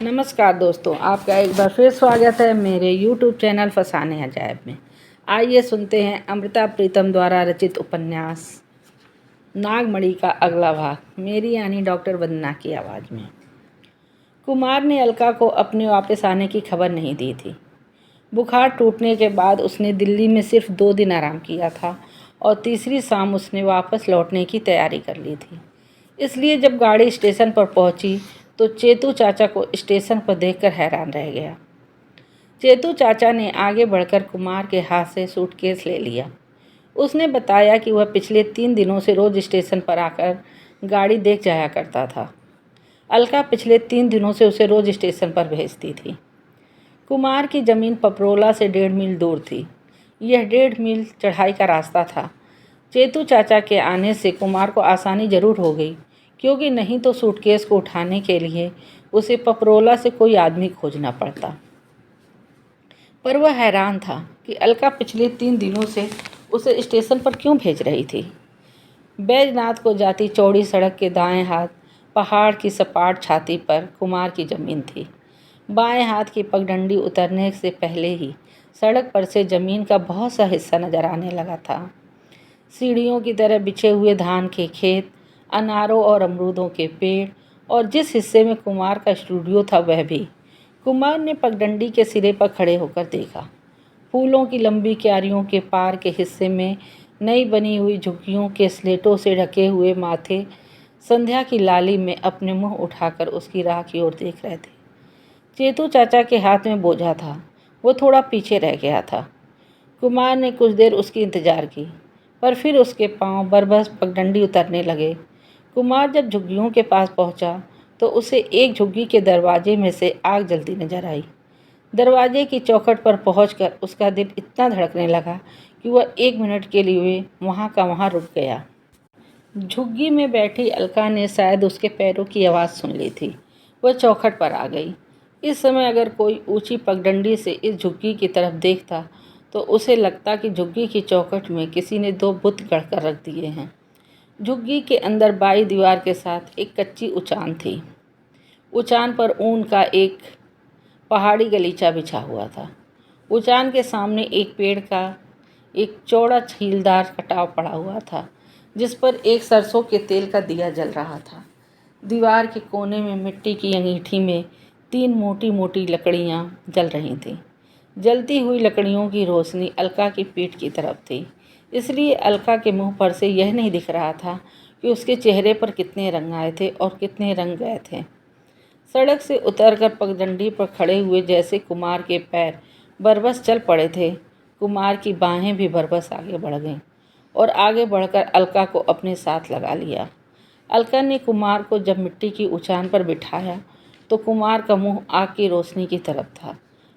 नमस्कार दोस्तों, आपका एक बार फिर स्वागत है मेरे YouTube चैनल फसाने अजायब में। आइए सुनते हैं अमृता प्रीतम द्वारा रचित उपन्यास नागमणि का अगला भाग, मेरी यानी डॉक्टर वंदना की आवाज़ में। कुमार ने अलका को अपने वापस आने की खबर नहीं दी थी। बुखार टूटने के बाद उसने दिल्ली में सिर्फ 2 दिन आराम किया था और तीसरी शाम उसने वापस लौटने की तैयारी कर ली थी। इसलिए जब गाड़ी स्टेशन पर पहुंची तो चेतू चाचा को स्टेशन पर देखकर हैरान रह गया। चेतू चाचा ने आगे बढ़कर कुमार के हाथ से सूटकेस ले लिया। उसने बताया कि वह पिछले 3 दिनों से रोज स्टेशन पर आकर गाड़ी देख जाया करता था। अलका पिछले 3 दिनों से उसे रोज स्टेशन पर भेजती थी। कुमार की ज़मीन पपरोला से 1.5 मील दूर थी। यह 1.5 मील चढ़ाई का रास्ता था। चेतू चाचा के आने से कुमार को आसानी ज़रूर हो गई, क्योंकि नहीं तो सूटकेस को उठाने के लिए उसे पपरोला से कोई आदमी खोजना पड़ता। पर वह हैरान था कि अलका पिछले 3 दिनों से उसे स्टेशन पर क्यों भेज रही थी। बैजनाथ को जाती चौड़ी सड़क के दाएं हाथ पहाड़ की सपाट छाती पर कुमार की ज़मीन थी। बाएं हाथ की पगडंडी उतरने से पहले ही सड़क पर से ज़मीन का बहुत सा हिस्सा नजर आने लगा था। सीढ़ियों की तरह बिछे हुए धान के खेत, अनारों और अमरूदों के पेड़, और जिस हिस्से में कुमार का स्टूडियो था वह भी। कुमार ने पगडंडी के सिरे पर खड़े होकर देखा। फूलों की लंबी क्यारियों के पार के हिस्से में नई बनी हुई झुग्गियों के स्लेटों से ढके हुए माथे संध्या की लाली में अपने मुंह उठाकर उसकी राह की ओर देख रहे थे। चेतू चाचा के हाथ में बोझा था, वो थोड़ा पीछे रह गया था। कुमार ने कुछ देर उसकी इंतज़ार की, पर फिर उसके पांव बरबस पगडंडी उतरने लगे। कुमार जब झुग्गियों के पास पहुंचा तो उसे एक झुग्गी के दरवाजे में से आग जलती नजर आई। दरवाजे की चौखट पर पहुंचकर उसका दिल इतना धड़कने लगा कि वह 1 मिनट के लिए वहाँ का वहाँ रुक गया। झुग्गी में बैठी अलका ने शायद उसके पैरों की आवाज़ सुन ली थी। वह चौखट पर आ गई। इस समय अगर कोई ऊंची पगडंडी से इस झुग्गी की तरफ देखता तो उसे लगता कि झुग्गी की चौखट में किसी ने 2 बुत गढ़कर रख दिए हैं। झुग्गी के अंदर बाई दीवार के साथ एक कच्ची उचान थी। उचान पर ऊन का एक पहाड़ी गलीचा बिछा हुआ था। उचान के सामने एक पेड़ का एक चौड़ा छीलदार कटाव पड़ा हुआ था, जिस पर एक सरसों के तेल का दिया जल रहा था। दीवार के कोने में मिट्टी की अंगीठी में 3 मोटी मोटी लकड़ियां जल रही थीं। जलती हुई लकड़ियों की रोशनी अलका की पीठ की तरफ थी, इसलिए अलका के मुंह पर से यह नहीं दिख रहा था कि उसके चेहरे पर कितने रंग आए थे और कितने रंग गए थे। सड़क से उतरकर पगडंडी पर खड़े हुए जैसे कुमार के पैर बरबस चल पड़े थे, कुमार की बाहें भी बरबस आगे बढ़ गईं और आगे बढ़कर अलका को अपने साथ लगा लिया। अलका ने कुमार को जब मिट्टी की उचान पर बिठाया तो कुमार का मुंह आग की रोशनी की तरफ था।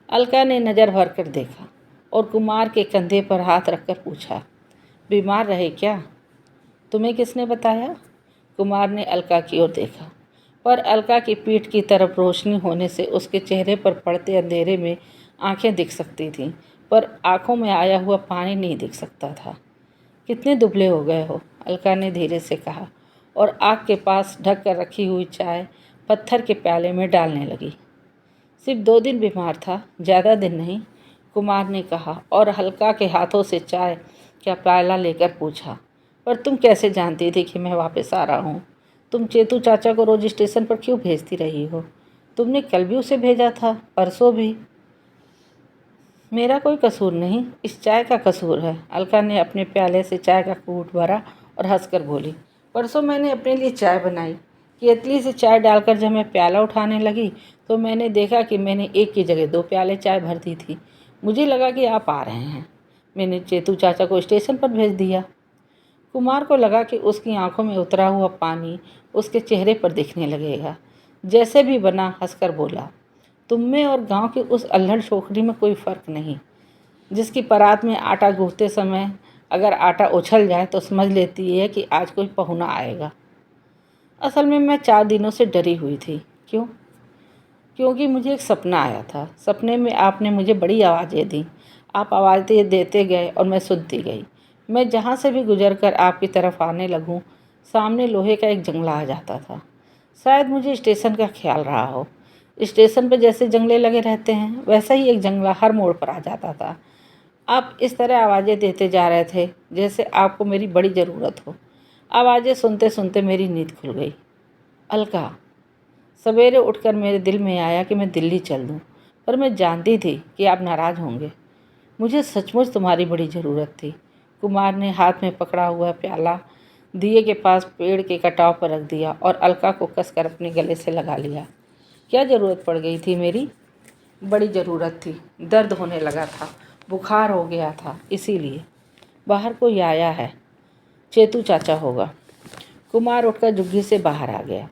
अलका ने नज़र भर कर देखा और कुमार के कंधे पर हाथ रखकर पूछा, बीमार रहे क्या? तुम्हें किसने बताया? कुमार ने अलका की ओर देखा, पर अलका की पीठ की तरफ रोशनी होने से उसके चेहरे पर पड़ते अंधेरे में आंखें दिख सकती थीं, पर आंखों में आया हुआ पानी नहीं दिख सकता था। कितने दुबले हो गए हो, अलका ने धीरे से कहा और आग के पास ढक कर रखी हुई चाय पत्थर के प्याले में डालने लगी। सिर्फ 2 दिन बीमार था, ज़्यादा दिन नहीं, कुमार ने कहा और हल्का के हाथों से चाय का प्याला लेकर पूछा, पर तुम कैसे जानती थी कि मैं वापस आ रहा हूँ? तुम चेतू चाचा को रोज स्टेशन पर क्यों भेजती रही हो? तुमने कल भी उसे भेजा था, परसों भी। मेरा कोई कसूर नहीं, इस चाय का कसूर है। अलका ने अपने प्याले से चाय का घूंट भरा और हंसकर बोली, परसों मैंने अपने लिए चाय बनाई। केतली से चाय डालकर जब मैं प्याला उठाने लगी तो मैंने देखा कि मैंने एक की जगह 2 प्याले चाय भर दी थी। मुझे लगा कि आप आ रहे हैं। मैंने चेतू चाचा को स्टेशन पर भेज दिया। कुमार को लगा कि उसकी आंखों में उतरा हुआ पानी उसके चेहरे पर दिखने लगेगा। जैसे भी बना हंसकर बोला, तुम में और गांव की उस अल्हड़ छोकरी में कोई फ़र्क नहीं, जिसकी परात में आटा गूंथते समय अगर आटा उछल जाए तो समझ लेती है कि आज कोई पहुना आएगा। असल में मैं 4 दिनों से डरी हुई थी। क्यों? क्योंकि मुझे एक सपना आया था। सपने में आपने मुझे बड़ी आवाज़ें दी। आप आवाज़ें देते गए और मैं सुनती गई। मैं जहाँ से भी गुजर कर आपकी तरफ आने लगूँ, सामने लोहे का एक जंगला आ जाता था। शायद मुझे स्टेशन का ख्याल रहा हो। स्टेशन पर जैसे जंगले लगे रहते हैं वैसा ही एक जंगला हर मोड़ पर आ जाता था। आप इस तरह आवाज़ें देते जा रहे थे जैसे आपको मेरी बड़ी ज़रूरत हो। आवाज़ें सुनते सुनते मेरी नींद खुल गई। अलका। सवेरे उठकर मेरे दिल में आया कि मैं दिल्ली चल दूँ, पर मैं जानती थी कि आप नाराज़ होंगे। मुझे सचमुच तुम्हारी बड़ी ज़रूरत थी। कुमार ने हाथ में पकड़ा हुआ प्याला दिए के पास पेड़ के कटाव पर रख दिया और अलका को कसकर अपने गले से लगा लिया। क्या ज़रूरत पड़ गई थी मेरी? बड़ी ज़रूरत थी। दर्द होने लगा था, बुखार हो गया था, इसीलिए। बाहर कोई आया है। चेतू चाचा होगा। कुमार उठकर झुग्गी से बाहर आ गया।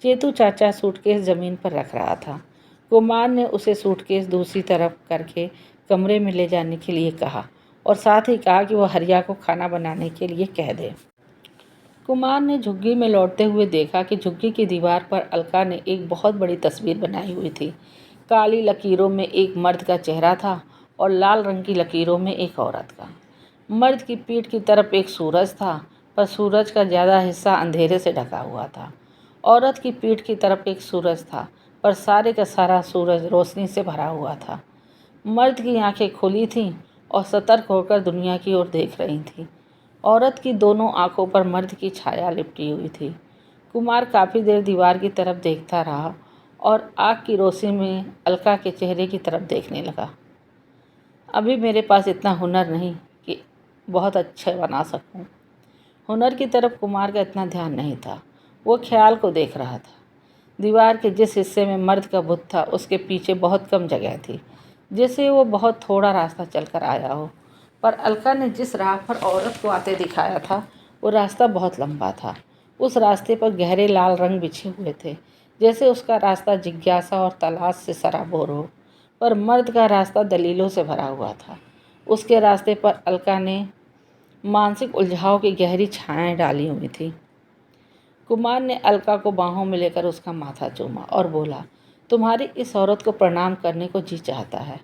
चेतू चाचा सूटकेस ज़मीन पर रख रहा था। कुमार ने उसे सूटकेस दूसरी तरफ करके कमरे में ले जाने के लिए कहा और साथ ही कहा कि वह हरिया को खाना बनाने के लिए कह दे। कुमार ने झुग्गी में लौटते हुए देखा कि झुग्गी की दीवार पर अलका ने एक बहुत बड़ी तस्वीर बनाई हुई थी। काली लकीरों में एक मर्द का चेहरा था और लाल रंग की लकीरों में एक औरत का। मर्द की पीठ की तरफ एक सूरज था, पर सूरज का ज़्यादा हिस्सा अंधेरे से ढका हुआ था। औरत की पीठ की तरफ एक सूरज था, पर सारे का सारा सूरज रोशनी से भरा हुआ था। मर्द की आंखें खुली थीं और सतर्क होकर दुनिया की ओर देख रही थीं। औरत की दोनों आंखों पर मर्द की छाया लिपटी हुई थी। कुमार काफ़ी देर दीवार की तरफ देखता रहा और आग की रोशनी में अलका के चेहरे की तरफ देखने लगा। अभी मेरे पास इतना हुनर नहीं कि बहुत अच्छे बना सकूं। हुनर की तरफ कुमार का इतना ध्यान नहीं था। वो ख्याल को देख रहा था। दीवार के जिस हिस्से में मर्द का बुत था उसके पीछे बहुत कम जगह थी, जैसे वो बहुत थोड़ा रास्ता चलकर आया हो। पर अलका ने जिस राह पर औरत को आते दिखाया था वो रास्ता बहुत लंबा था। उस रास्ते पर गहरे लाल रंग बिछे हुए थे, जैसे उसका रास्ता जिज्ञासा और तलाश से सराबोर हो। पर मर्द का रास्ता दलीलों से भरा हुआ था। उसके रास्ते पर अलका ने मानसिक उलझाव की गहरी छायाएं डाली हुई थी। कुमार ने अलका को बाहों में लेकर उसका माथा चूमा और बोला, तुम्हारी इस औरत को प्रणाम करने को जी चाहता है।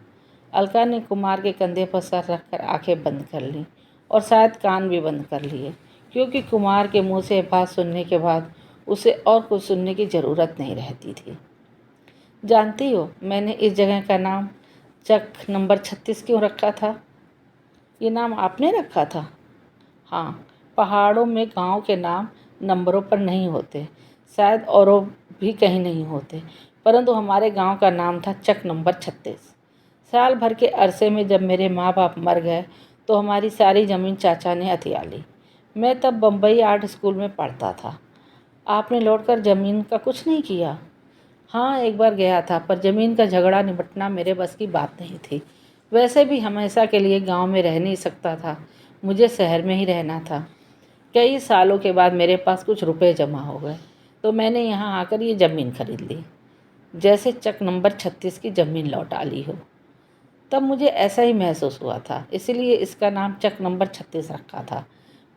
अलका ने कुमार के कंधे पर सर रखकर आंखें बंद कर लीं और शायद कान भी बंद कर लिए, क्योंकि कुमार के मुंह से बात सुनने के बाद उसे और कुछ सुनने की ज़रूरत नहीं रहती थी। जानती हो, मैंने इस जगह का नाम चक नंबर 36 क्यों रखा था? ये नाम आपने रखा था? हाँ, पहाड़ों में गांव के नाम नंबरों पर नहीं होते, शायद औरों भी कहीं नहीं होते, परंतु हमारे गांव का नाम था चक नंबर 36। साल भर के अरसे में जब मेरे माँ बाप मर गए तो हमारी सारी ज़मीन चाचा ने हथिया ली। मैं तब बम्बई आर्ट स्कूल में पढ़ता था। आपने लौटकर ज़मीन का कुछ नहीं किया? हाँ, एक बार गया था, पर ज़मीन का झगड़ा निपटना मेरे बस की बात नहीं थी। वैसे भी हमेशा के लिए गांव में रह नहीं सकता था, मुझे शहर में ही रहना था। कई सालों के बाद मेरे पास कुछ रुपए जमा हो गए तो मैंने यहाँ आकर ये ज़मीन खरीद ली, जैसे चक नंबर 36 की ज़मीन लौटा ली हो। तब मुझे ऐसा ही महसूस हुआ था, इसलिए इसका नाम चक नंबर 36 रखा था।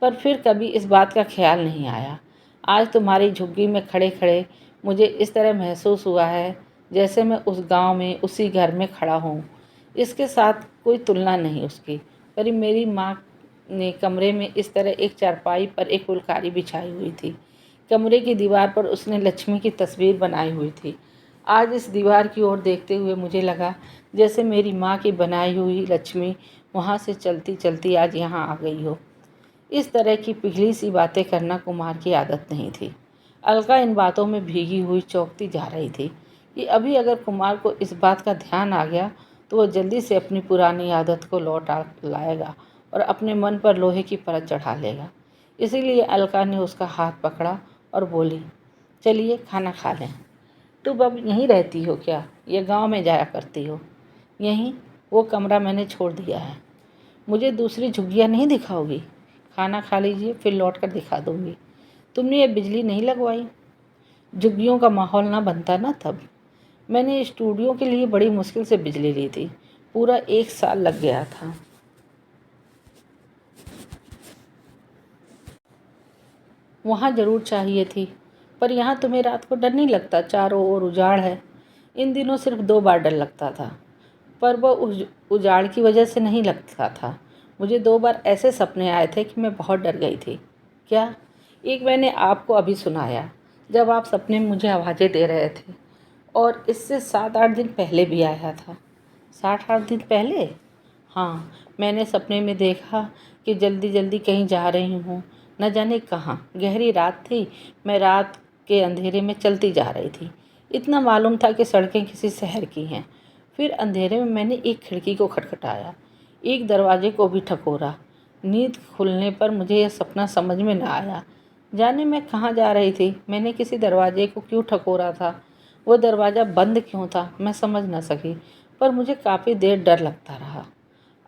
पर फिर कभी इस बात का ख्याल नहीं आया। आज तुम्हारी झुग्गी में खड़े खड़े मुझे इस तरह महसूस हुआ है जैसे मैं उस गांव में उसी घर में खड़ा हूँ। इसके साथ कोई तुलना नहीं उसकी। पर मेरी माँ ने कमरे में इस तरह एक चारपाई पर एक फुलकारी बिछाई हुई थी। कमरे की दीवार पर उसने लक्ष्मी की तस्वीर बनाई हुई थी। आज इस दीवार की ओर देखते हुए मुझे लगा जैसे मेरी माँ की बनाई हुई लक्ष्मी वहाँ से चलती चलती आज यहाँ आ गई हो। इस तरह की पिघली सी बातें करना कुमार की आदत नहीं थी। अलका इन बातों में भीगी हुई चौंकती जा रही थी कि अभी अगर कुमार को इस बात का ध्यान आ गया तो वह जल्दी से अपनी पुरानी आदत को लौट लाएगा और अपने मन पर लोहे की परत चढ़ा लेगा। इसीलिए अलका ने उसका हाथ पकड़ा और बोली, चलिए खाना खा लें। तुम अब यहीं रहती हो क्या, या गांव में जाया करती हो? यहीं, वो कमरा मैंने छोड़ दिया है। मुझे दूसरी झुग्गियाँ नहीं दिखाओगी? खाना खा लीजिए, फिर लौट कर दिखा दूँगी। तुमने ये बिजली नहीं लगवाई? झुग्गियों का माहौल ना बनता ना तब। मैंने स्टूडियो के लिए बड़ी मुश्किल से बिजली ली थी, पूरा 1 साल लग गया था। वहाँ ज़रूर चाहिए थी, पर यहाँ तुम्हें रात को डर नहीं लगता? चारों ओर उजाड़ है। इन दिनों सिर्फ 2 बार डर लगता था, पर वह उजाड़ की वजह से नहीं लगता था। मुझे 2 बार ऐसे सपने आए थे कि मैं बहुत डर गई थी। क्या? एक मैंने आपको अभी सुनाया, जब आप सपने में मुझे आवाज़ें दे रहे थे। और इससे 7-8 दिन पहले भी आया था। 7-8 दिन पहले? हाँ, मैंने सपने में देखा कि जल्दी जल्दी कहीं जा रही हूँ, न जाने कहाँ। गहरी रात थी, मैं रात के अंधेरे में चलती जा रही थी। इतना मालूम था कि सड़कें किसी शहर की हैं। फिर अंधेरे में मैंने एक खिड़की को खटखटाया, एक दरवाजे को भी ठकोरा। नींद खुलने पर मुझे यह सपना समझ में न आया। जाने मैं कहाँ जा रही थी, मैंने किसी दरवाजे को क्यों ठकोरा था, वो दरवाज़ा बंद क्यों था, मैं समझ न सकी। पर मुझे काफ़ी देर डर लगता रहा।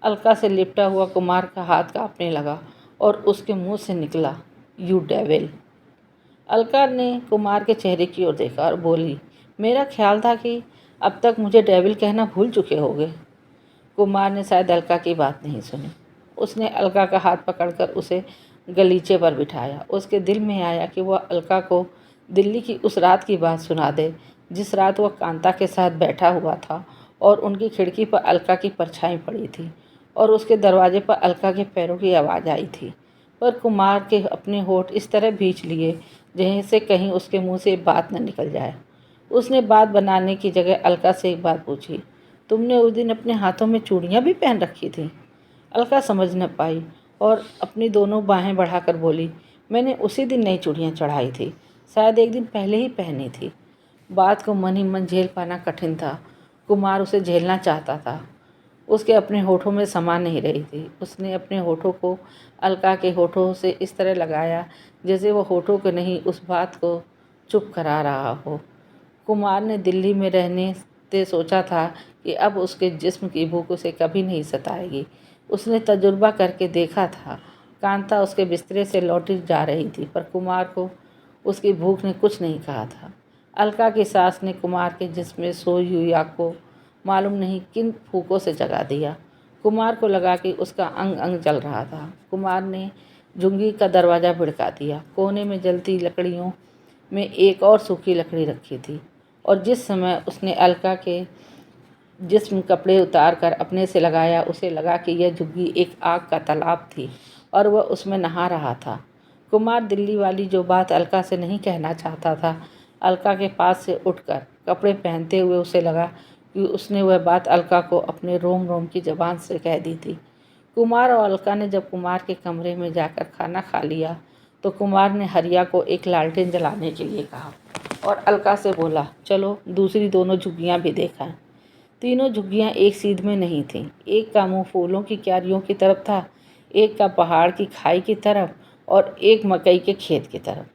अलका से लिपटा हुआ कुमार का हाथ कांपने लगा और उसके मुंह से निकला, यू डेविल। अलका ने कुमार के चेहरे की ओर देखा और बोली, मेरा ख्याल था कि अब तक मुझे डेविल कहना भूल चुके होगे। कुमार ने शायद अलका की बात नहीं सुनी। उसने अलका का हाथ पकड़कर उसे गलीचे पर बिठाया। उसके दिल में आया कि वह अलका को दिल्ली की उस रात की बात सुना दे, जिस रात वह कांता के साथ बैठा हुआ था और उनकी खिड़की पर अलका की परछाई पड़ी थी और उसके दरवाजे पर अलका के पैरों की आवाज़ आई थी। पर कुमार के अपने होठ इस तरह भींच लिए जैसे कहीं उसके मुंह से बात न निकल जाए। उसने बात बनाने की जगह अलका से एक बात पूछी, तुमने उस दिन अपने हाथों में चूड़ियाँ भी पहन रखी थीं? अलका समझ न पाई और अपनी दोनों बाहें बढ़ाकर बोली, मैंने उसी दिन नई चूड़ियाँ चढ़ाई थी, शायद एक दिन पहले ही पहनी थी। बात को मन ही मन झेल पाना कठिन था। कुमार उसे झेलना चाहता था, उसके अपने होठों में समा नहीं रही थी। उसने अपने होठों को अलका के होठों से इस तरह लगाया जैसे वह होठों को नहीं, उस बात को चुप करा रहा हो। कुमार ने दिल्ली में रहने से सोचा था कि अब उसके जिस्म की भूख उसे कभी नहीं सताएगी। उसने तजुर्बा करके देखा था। कांता उसके बिस्तरे से लौटी जा रही थी, पर कुमार को उसकी भूख ने कुछ नहीं कहा था। अलका की सास ने कुमार के जिस्म में सोई हुई आग को मालूम नहीं किन फूकों से जगा दिया। कुमार को लगा कि उसका अंग अंग जल रहा था। कुमार ने झुंगी का दरवाज़ा भिड़का दिया। कोने में जलती लकड़ियों में एक और सूखी लकड़ी रखी थी और जिस समय उसने अलका के जिस्म कपड़े उतार कर अपने से लगाया, उसे लगा कि यह झुग्गी एक आग का तालाब थी और वह उसमें नहा रहा था। कुमार दिल्ली वाली जो बात अलका से नहीं कहना चाहता था, अलका के पास से उठकर कपड़े पहनते हुए उसे लगा कि उसने वह बात अलका को अपने रोम रोम की ज़बान से कह दी थी। कुमार और अलका ने जब कुमार के कमरे में जाकर खाना खा लिया तो कुमार ने हरिया को एक लालटेन जलाने के लिए कहा और अलका से बोला, चलो दूसरी दोनों झुग्गियाँ भी देखें। तीनों झुग्गियाँ एक सीध में नहीं थीं। एक का मुँह फूलों की क्यारियों की तरफ था, एक का पहाड़ की खाई की तरफ और एक मकई के खेत की तरफ।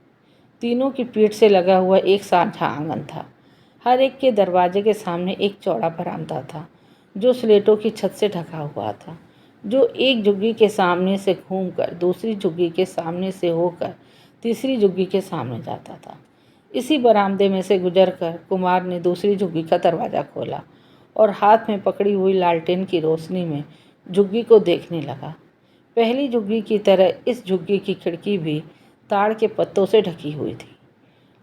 तीनों की पीठ से लगा हुआ एक साझा आंगन था। हर एक के दरवाजे के सामने एक चौड़ा बरामदा था जो स्लेटों की छत से ढका हुआ था, जो एक झुग्गी के सामने से घूमकर दूसरी झुग्गी के सामने से होकर तीसरी झुग्गी के सामने जाता था। इसी बरामदे में से गुजरकर कुमार ने दूसरी झुग्गी का दरवाज़ा खोला और हाथ में पकड़ी हुई लालटेन की रोशनी में झुग्गी को देखने लगा। पहली झुग्गी की तरह इस झुग्गी की खिड़की भी ताड़ के पत्तों से ढकी हुई थी।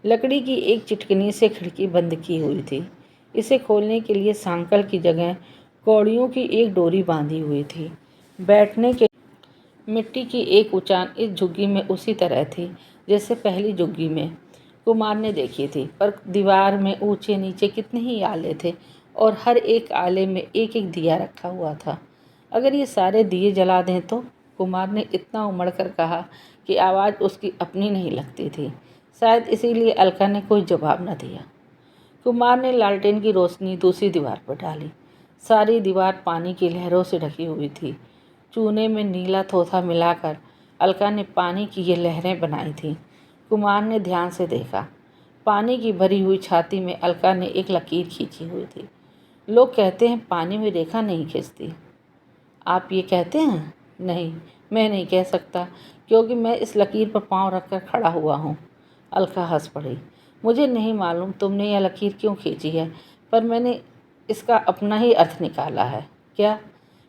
लकड़ी की एक चिटकनी से खिड़की बंद की हुई थी। इसे खोलने के लिए सांकल की जगह कौड़ियों की एक डोरी बांधी हुई थी। बैठने के मिट्टी की एक उचान इस झुग्गी में उसी तरह थी जैसे पहली झुग्गी में कुमार ने देखी थी, पर दीवार में ऊंचे नीचे कितने ही आले थे और हर एक आले में एक एक दिया रखा हुआ था। अगर ये सारे दिए जला दें तो? कुमार ने इतना उमड़ कर कहा कि आवाज़ उसकी अपनी नहीं लगती थी। शायद इसीलिए अलका ने कोई जवाब न दिया। कुमार ने लालटेन की रोशनी दूसरी दीवार पर डाली। सारी दीवार पानी की लहरों से ढकी हुई थी। चूने में नीला थोथा मिलाकर अलका ने पानी की ये लहरें बनाई थीं। कुमार ने ध्यान से देखा। पानी की भरी हुई छाती में अलका ने एक लकीर खींची हुई थी। लोग कहते हैं पानी में रेखा नहीं खिंचती। आप ये कहते हैं? नहीं, मैं नहीं कह सकता, क्योंकि मैं इस लकीर पर पाँव रखकर खड़ा हुआ हूँ। अलका हंस पड़ी। मुझे नहीं मालूम तुमने यह लकीर क्यों खींची है, पर मैंने इसका अपना ही अर्थ निकाला है। क्या?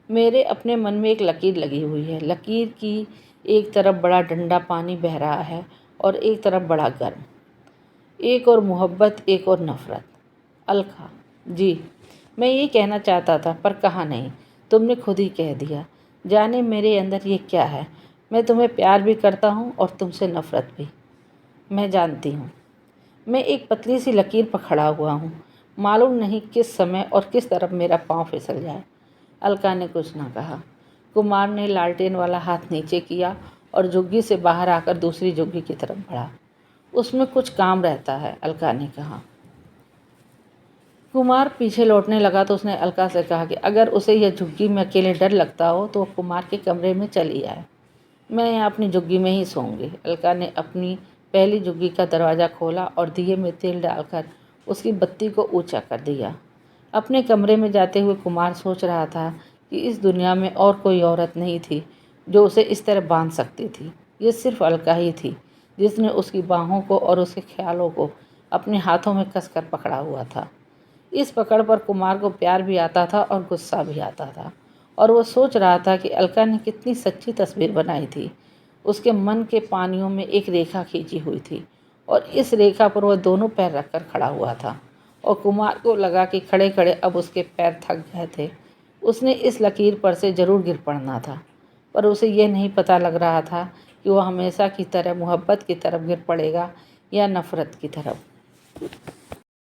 मेरे अपने मन में एक लकीर लगी हुई है। लकीर की एक तरफ बड़ा डंडा पानी बह रहा है और एक तरफ बड़ा गर्म। एक और मोहब्बत, एक और नफ़रत। अलका जी, मैं ये कहना चाहता था पर कहा नहीं। तुमने खुद ही कह दिया। जाने मेरे अंदर ये क्या है। मैं तुम्हें प्यार भी करता हूँ और तुमसे नफ़रत भी। मैं जानती हूँ। मैं एक पतली सी लकीर पर खड़ा हुआ हूँ। मालूम नहीं किस समय और किस तरफ मेरा पाँव फिसल जाए। अलका ने कुछ न कहा। कुमार ने लालटेन वाला हाथ नीचे किया और झुग्गी से बाहर आकर दूसरी झुग्गी की तरफ बढ़ा। उसमें कुछ काम रहता है, अलका ने कहा। कुमार पीछे लौटने लगा तो उसने अलका से कहा कि अगर उसे यह झुग्गी में अकेले डर लगता हो तो वो कुमार के कमरे में चली आए। मैं यहाँ अपनी झुग्गी में ही सोऊंगी। अलका ने अपनी पहली झुग्गी का दरवाज़ा खोला और दिए में तेल डालकर उसकी बत्ती को ऊंचा कर दिया। अपने कमरे में जाते हुए कुमार सोच रहा था कि इस दुनिया में और कोई औरत नहीं थी जो उसे इस तरह बांध सकती थी। ये सिर्फ अलका ही थी जिसने उसकी बाहों को और उसके ख्यालों को अपने हाथों में कसकर पकड़ा हुआ था। इस पकड़ पर कुमार को प्यार भी आता था और गुस्सा भी आता था, और वो सोच रहा था कि अलका ने कितनी सच्ची तस्वीर बनाई थी। उसके मन के पानियों में एक रेखा खींची हुई थी और इस रेखा पर वह दोनों पैर रखकर खड़ा हुआ था, और कुमार को लगा कि खड़े खड़े अब उसके पैर थक गए थे। उसने इस लकीर पर से जरूर गिर पड़ना था, पर उसे यह नहीं पता लग रहा था कि वह हमेशा की तरह मोहब्बत की तरफ गिर पड़ेगा या नफ़रत की तरफ।